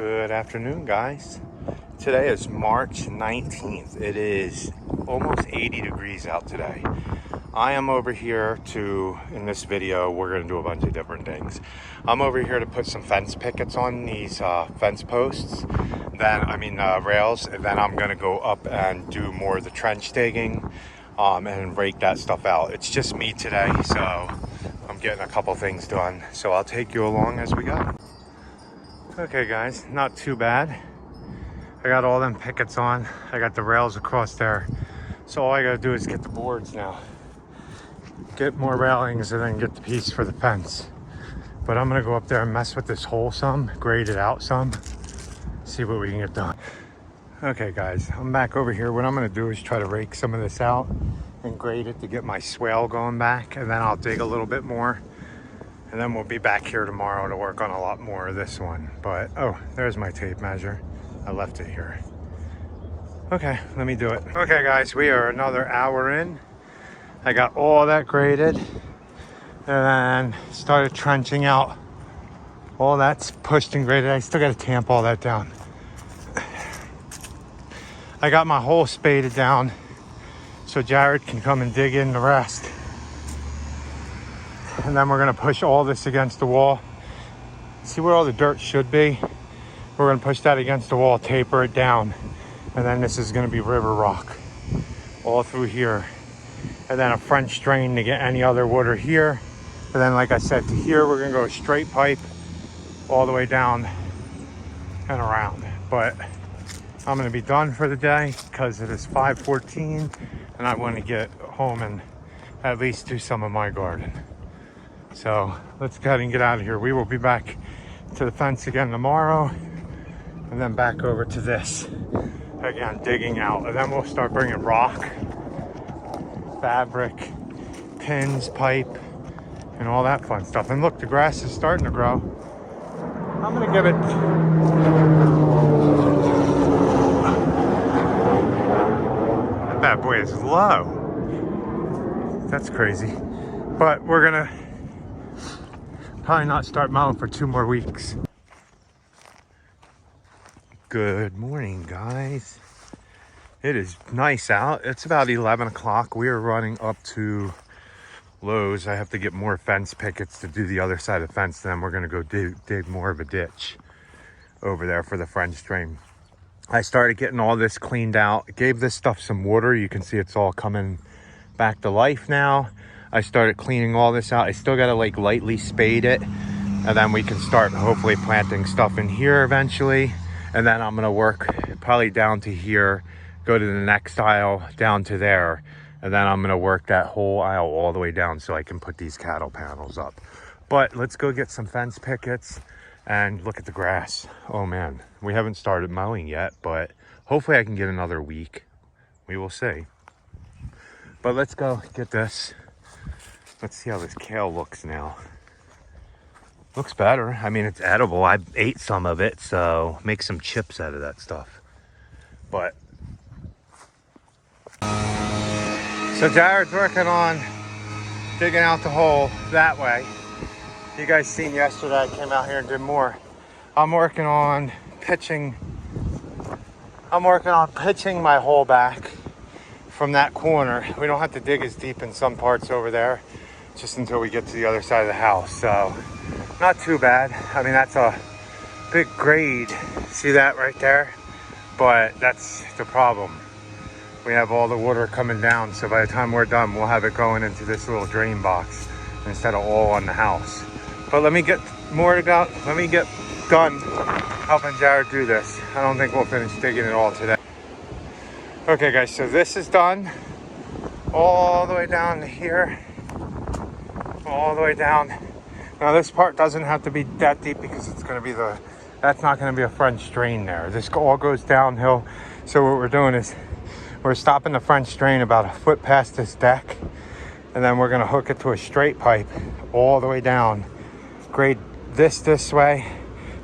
Good afternoon, guys. Today is March 19th. It is almost 80 degrees out today. I am over here in this video, we're going to do a bunch of different things. I'm over here to put some fence pickets on these fence posts, rails, and then I'm going to go up and do more of the trench digging and rake that stuff out. It's just me today, so I'm getting a couple things done. So I'll take you along as we go. Okay guys, not too bad. I got all them pickets on. I got the rails across there. So all I gotta do is get the boards now. Get more railings and then get the piece for the fence. But I'm gonna go up there and mess with this hole some, grade it out some, see what we can get done. Okay guys, I'm back over here. What I'm gonna do is try to rake some of this out and grade it to get my swale going back, and then I'll dig a little bit more. And then we'll be back here tomorrow to work on a lot more of this one. But, oh, there's my tape measure. I left it here. Okay, let me do it. Okay, guys, we are another hour in. I got all that graded. And then started trenching out. All that's pushed and graded. I still got to tamp all that down. I got my hole spaded down so Jared can come and dig in the rest. And then we're gonna push all this against the wall. See where all the dirt should be? We're gonna push that against the wall, taper it down. And then this is gonna be river rock all through here. And then a French drain to get any other water here. And then like I said, to here, we're gonna go straight pipe all the way down and around. But I'm gonna be done for the day because it is 5:14 and I wanna get home and at least do some of my garden. So let's go ahead and get out of here. We will be back to the fence again tomorrow and then back over to this again, digging out. And then we'll start bringing rock, fabric, pins, pipe, and all that fun stuff. And look, the grass is starting to grow. I'm gonna give it, that bad boy is low. That's crazy. But we're gonna probably not start mowing for 2 more weeks. Good morning, guys. It is nice out. It's about 11 o'clock. We are running up to Lowe's. I have to get more fence pickets to do the other side of the fence. Then we're gonna go dig more of a ditch over there for the French drain. I started getting all this cleaned out. Gave this stuff some water. You can see it's all coming back to life now. I started cleaning all this out. I still gotta like lightly spade it, and then we can start hopefully planting stuff in here eventually. And then I'm gonna work probably down to here, go to the next aisle, down to there. And then I'm gonna work that whole aisle all the way down so I can put these cattle panels up. But let's go get some fence pickets and look at the grass. Oh man, we haven't started mowing yet, but hopefully I can get another week. We will see. But let's go get this. Let's see how this kale looks now. Looks better. I mean, it's edible. I ate some of it, so make some chips out of that stuff. But so Jared's working on digging out the hole that way. You guys seen yesterday, I came out here and did more. I'm working on pitching my hole back from that corner. We don't have to dig as deep in some parts over there, just until we get to the other side of the house. So not too bad. I mean, that's a big grade. See that right there? But that's the problem. We have all the water coming down. So by the time we're done, we'll have it going into this little drain box instead of all on the house. But let me get done helping Jared do this. I don't think we'll finish digging it all today. Okay guys, so this is done. All the way down to here. All the way down. Now this part doesn't have to be that deep because it's going to be that's not going to be a French drain there. This all goes downhill. So what we're doing is we're stopping the French drain about a foot past this deck, and then we're going to hook it to a straight pipe all the way down, grade this way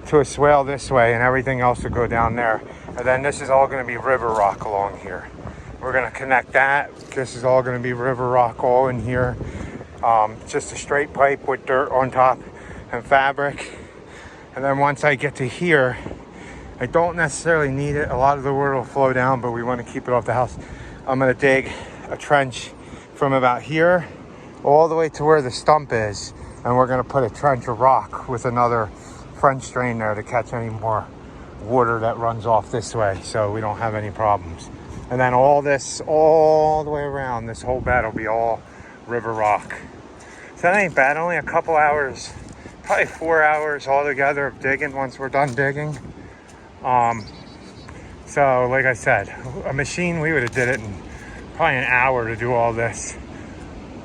to a swale this way, and everything else will go down there. And then this is all going to be river rock along here. We're going to connect that. This is all going to be river rock all in here. Just a straight pipe with dirt on top and fabric. And then once I get to here, I don't necessarily need it. A lot of the water will flow down, but we want to keep it off the house. I'm going to dig a trench from about here all the way to where the stump is, and we're going to put a trench of rock with another French drain there to catch any more water that runs off this way, so we don't have any problems. And then all this, all the way around, this whole bed will be all river rock. So that ain't bad. Only a couple hours, probably 4 hours altogether of digging once we're done digging. So like I said, a machine, we would have did it in probably an hour to do all this.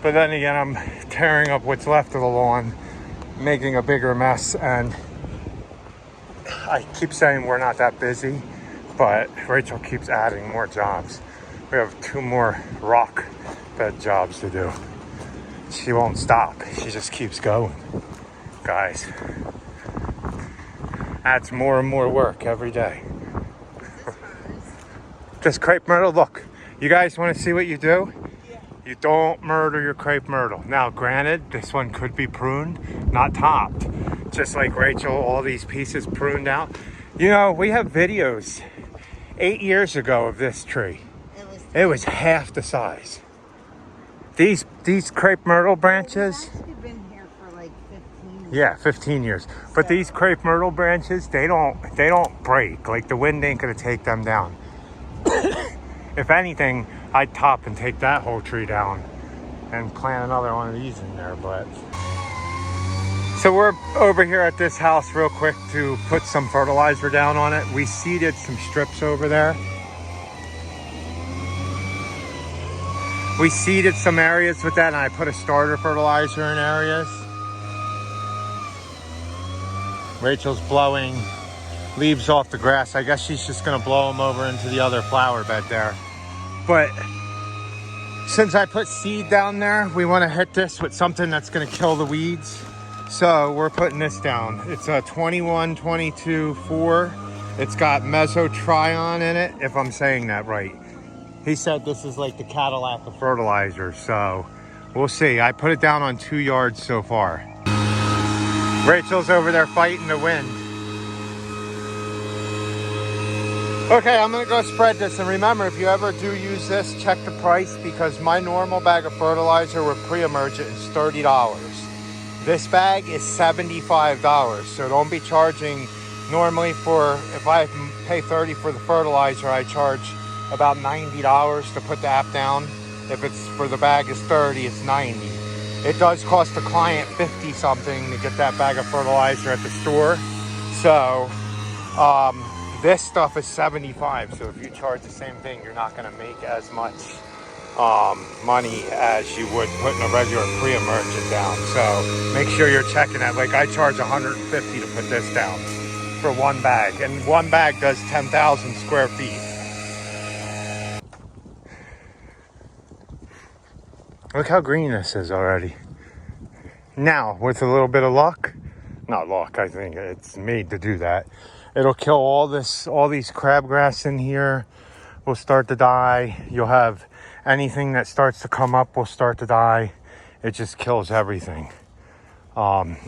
But then again, I'm tearing up what's left of the lawn, making a bigger mess, and I keep saying we're not that busy, but Rachel keeps adding more jobs. We have 2 more rock bed jobs to do. She won't stop. She just keeps going. Guys, adds more and more work every day. This crepe myrtle, look. You guys want to see what you do? Yeah. You don't murder your crepe myrtle. Now, granted, this one could be pruned, not topped. Just like Rachel, all these pieces pruned out. You know, we have videos 8 years ago of this tree. It was half the size. These crepe myrtle branches. It's actually been here for like 15 years. Yeah, 15 years. But these crepe myrtle branches, they don't break. Like the wind ain't gonna take them down. If anything, I'd top and take that whole tree down and plant another one of these in there, but. So we're over here at this house real quick to put some fertilizer down on it. We seeded some strips over there. We seeded some areas with that, and I put a starter fertilizer in areas. Rachel's blowing leaves off the grass. I guess she's just gonna blow them over into the other flower bed there. But since I put seed down there, we wanna hit this with something that's gonna kill the weeds. So we're putting this down. It's a 21-22-4. It's got mesotrione in it, if I'm saying that right. He said this is like the Cadillac of fertilizer, so we'll see. I put it down on 2 yards so far. Rachel's over there fighting the wind. Okay, I'm gonna go spread this, and remember, if you ever do use this, check the price, because my normal bag of fertilizer with pre-emergent is $30. This bag is $75, so don't be charging. Normally if I pay $30 for the fertilizer, I charge about $90 to put the app down. If it's for the bag is $30, it's $90. It does cost the client $50 something to get that bag of fertilizer at the store. So this stuff is $75. So if you charge the same thing, you're not gonna make as much money as you would putting a regular pre-emergent down. So make sure you're checking that. Like I charge $150 to put this down for one bag, and one bag does 10,000 square feet. Look how green this is already. Now, with a little bit of luck, not luck, I think it's made to do that. It'll kill all these crabgrass in here will start to die. You'll have anything that starts to come up will start to die. It just kills everything.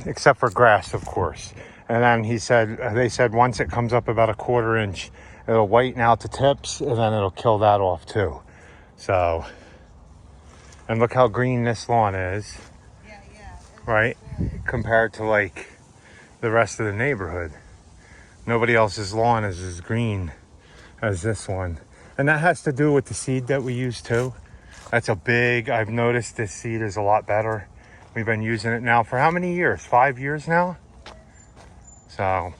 Except for grass, of course. And then they said once it comes up about a 1/4 inch, it'll whiten out the tips, and then it'll kill that off too. So, and look how green this lawn is. Yeah. Right? Compared to like the rest of the neighborhood. Nobody else's lawn is as green as this one. And that has to do with the seed that we use too. I've noticed this seed is a lot better. We've been using it now for how many years? 5 years now? So.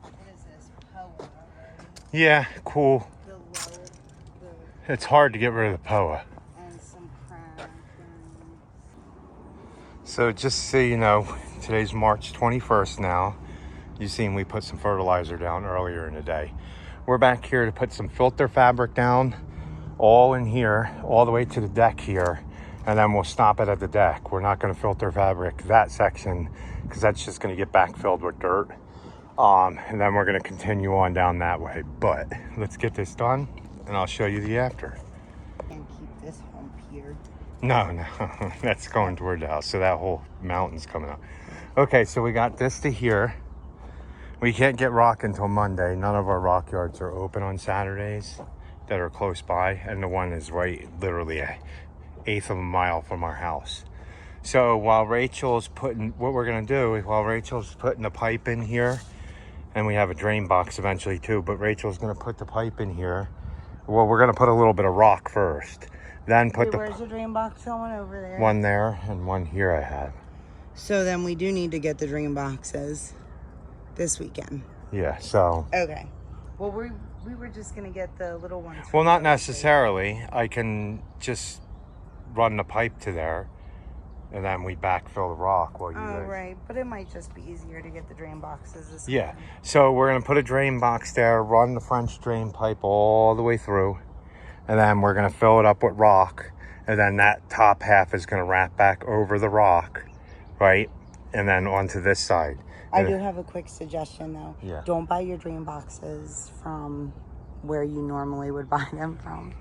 What is this? POA. Yeah, cool. It's hard to get rid of the POA. And some crab. So just so you know, today's March 21st now. You've seen we put some fertilizer down earlier in the day. We're back here to put some filter fabric down, all in here, all the way to the deck here, and then we'll stop it at the deck. We're not going to filter fabric that section because that's just going to get backfilled with dirt. And then we're going to continue on down that way. But let's get this done, and I'll show you the after. And keep this hump here. No, that's going toward the house. So that whole mountain's coming up. Okay, so we got this to here. We can't get rock until Monday. None of our rock yards are open on Saturdays that are close by, and the one is right literally an eighth of a mile from our house. So while Rachel's putting, what we're gonna do is while Rachel's putting the pipe in here, and we have a drain box eventually too, but Rachel's gonna put the pipe in here. Well, we're gonna put a little bit of rock first, then put where's the drain box going over there? one there and one here I have. So then we do need to get the drain boxes this weekend. Yeah, so. Okay. Well, we were just gonna get the little ones. Well, not necessarily. I can just run the pipe to there, and then we backfill the rock while you guys. Right. But it might just be easier to get the drain boxes this Yeah. weekend. So we're gonna put a drain box there, run the French drain pipe all the way through, and then we're gonna fill it up with rock, and then that top half is gonna wrap back over the rock, right? And then onto this side. I do have a quick suggestion though. Yeah. Don't buy your drain boxes from where you normally would buy them from.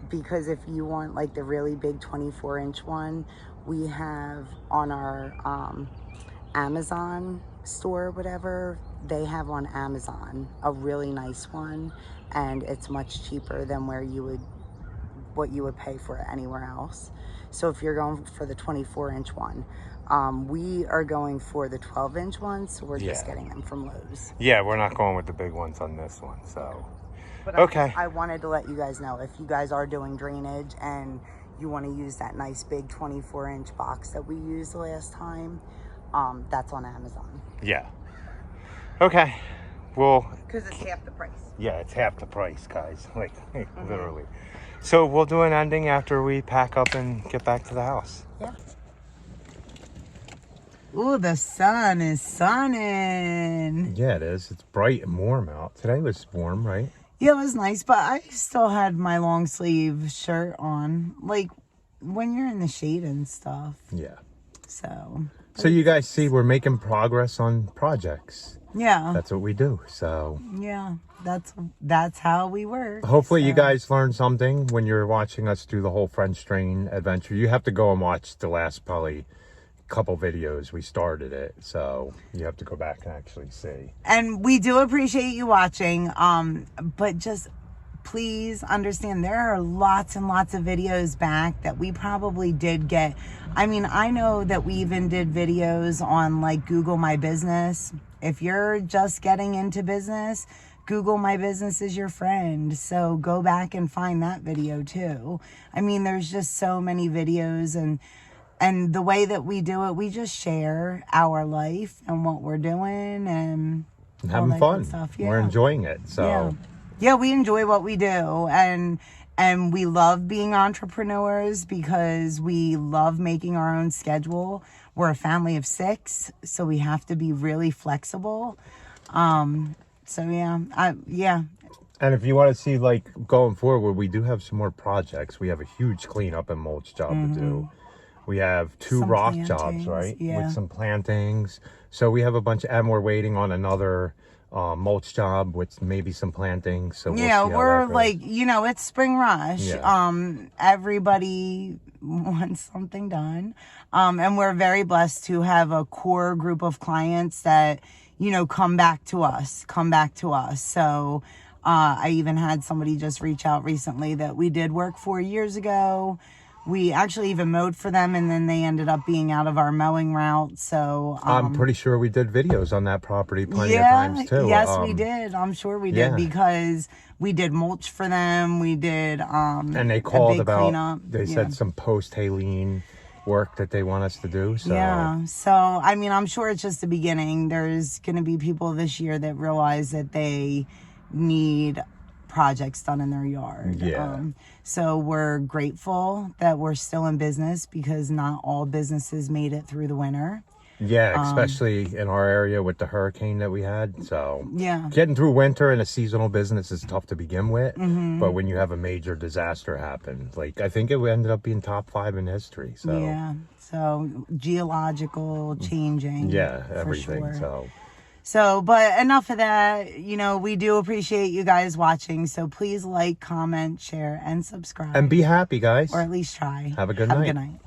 Because if you want like the really big 24-inch one, we have on our Amazon store, whatever, they have on Amazon a really nice one, and it's much cheaper than what you would pay for it anywhere else. So if you're going for the 24-inch one, we are going for the 12-inch ones, so we're just getting them from Lowe's. Yeah, we're not going with the big ones on this one, so. But okay. I wanted to let you guys know, if you guys are doing drainage and you want to use that nice big 24-inch box that we used last time, that's on Amazon. Yeah. Okay. Well. Because it's half the price. Yeah, it's half the price, guys. Like, literally. So we'll do an ending after we pack up and get back to the house. Yeah. Ooh, the sun is sunning. Yeah, it is. It's bright and warm out. Today was warm, right? Yeah, it was nice, but I still had my long sleeve shirt on. Like, when you're in the shade and stuff. Yeah. So you guys see we're making progress on projects. yeah. That's what we do. So Yeah, that's how we work. hopefully you guys learned something when you're watching us do the whole French drain adventure. You have to go and watch the last probably couple videos we started it, so you have to go back and actually see. And we do appreciate you watching, but just please understand there are lots and lots of videos back that we probably did get. I mean, I know that we even did videos on like Google My Business. If you're just getting into business, Google My Business is your friend. So go back and find that video too. I mean, there's just so many videos, and the way that we do it, we just share our life and what we're doing and having fun. Stuff. Yeah. We're enjoying it. So yeah, we enjoy what we do, and we love being entrepreneurs because we love making our own schedule. We're a family of 6, so we have to be really flexible. So yeah. And if you want to see like going forward, we do have some more projects. We have a huge cleanup and mulch job to do. We have 2 rock jobs, right? Yeah. With some plantings. So we have a bunch, and we're waiting on another mulch job with maybe some plantings. So we'll see how we're that goes. like, it's spring rush. Yeah. Everybody wants something done. And we're very blessed to have a core group of clients that, come back to us. So I even had somebody just reach out recently that we did work for years ago. We actually even mowed for them, and then they ended up being out of our mowing route. So I'm pretty sure we did videos on that property plenty of times too. Yes, we did. I'm sure we did because we did mulch for them. We did and they called about cleanup. They said some post haline work that they want us to do. So So I mean, I'm sure it's just the beginning. There's going to be people this year that realize that they need projects done in their yard. So we're grateful that we're still in business because not all businesses made it through the winter. Yeah, especially in our area with the hurricane that we had. So yeah, getting through winter in a seasonal business is tough to begin with. But when you have a major disaster happen, like I think it ended up being top 5 in history. So yeah, so geological changing. Yeah, everything. For sure. So, but enough of that. We do appreciate you guys watching. So please like, comment, share, and subscribe. and be happy, guys. Or at least try. Have a good Have night. a good night.